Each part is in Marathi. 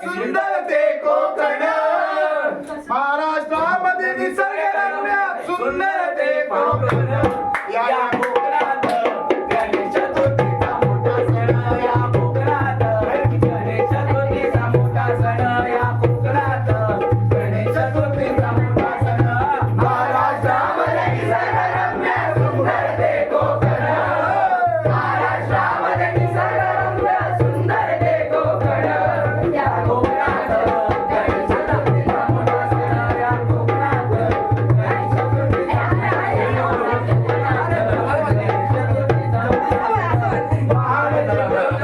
सुंदर ते कोकण महाराष्ट्रामध्ये निसर्गरम्य सुंदर ते कोकण या कोकणात गणेश चतुर्थीचा मोठा सण या कोकणात गणेश चतुर्थीचा मोठा सण या कोकणात गणेश चतुर्थीचा मोठा सण महाराष्ट्रामध्ये निसर्गरम्य सुंदर ते कोकण महाराष्ट्रामध्ये निसर्गरम्य सुंदर ते कोकण या कोकणात गणेश चतुर्थीचा मोठा सण या कोकणात गणेश चतुर्थीचा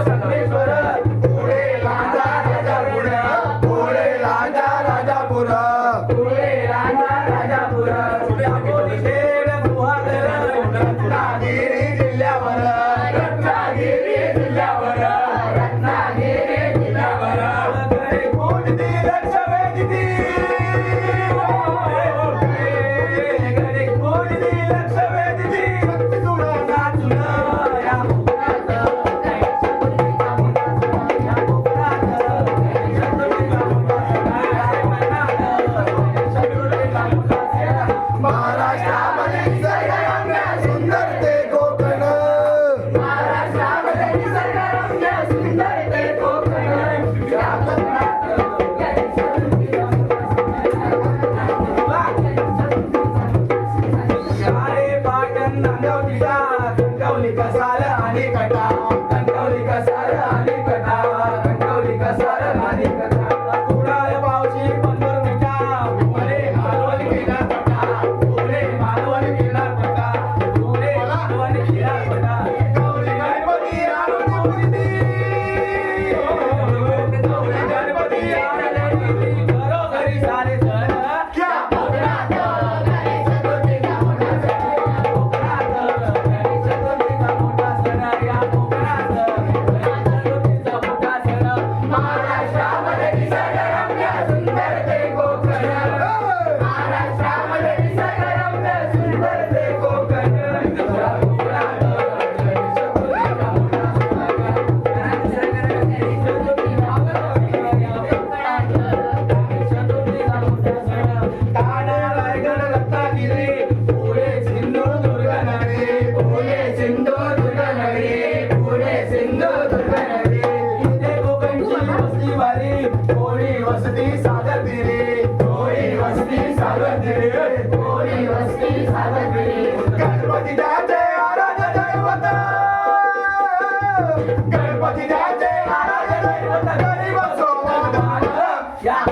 संगमेश्वर पुढे लांजा राजापूर पुढे लांजा राजापूर पुढे लांजा राजापूर शेड गुहागर रत्नागिरी जिल्ह्यावर रत्नागिरी जिल्ह्यावर रत्नागिरी जिल्ह्यावर गडे कोणती लक्ष वेधती गडे कोणती लक्ष वेधती तुला नाचून या कोकणात गणेश चतुर्थीचा मोठा सण या कोकणात गणेश चतुर्थीचा मोठा सण या कोकणात गणेश चतुर्थीचा मोठा सण महाराष्ट्रामध्ये निसर्गरम्य सुंदर ते कोकण महाराष्ट्रामध्ये निसर्गरम्य सुंदर ते कोकण या कोकणात गणेश चतुर्थीचा मोठा सण अरे पाटण नांदगाव जिल्हा कणकवली कसाल आणि कटा कणकवली कसाल आणि कटा कणकवली कसाल आणि कटा कुडाळ पावशी पंधर मिठा पुणे मालवण केला पटा पुणे मालवण केला पटा पुणे मालवण केला पटा गौरी गणपती आणून मूर्ती गौरी गणपती आणून मूर्ती घरोघरी सारे सण या कोकणात गणेश चतुर्थीचा मोठा सण कोकणात गणेश चतुर्थीचा मोठा सण या कोकणात गणेश चतुर्थीचा मोठा सण महाराष्ट्रामध्ये निसर्गरम्य सुंदर ते कोकण महाराष्ट्रामध्ये निसर्गरम्य सुंदर ते कोकण या कोकणात गणेश चतुर्थीचा मोठा सण निसर्गरम्य चतुर्थीचा मोठा सण या कोकणात गणेश चतुर्थीचा मोठा सण ठाणे रायगड रत्नागिरी पुणे सिंधुदुर्ग नगरी पुणे सिंधुदुर्ग नगरी पुणे सिंधुदुर्ग नगरी इथे कोकणची वस्ती वारी कोळी वस्ती सागर तीरी कोळी वस्ती सागर तीरी कोळी वस्ती सागर तीरी गणपती त्याचे आराध्य दैवत गणपती त्याचे आराध्य दैवत गरीब सोबत या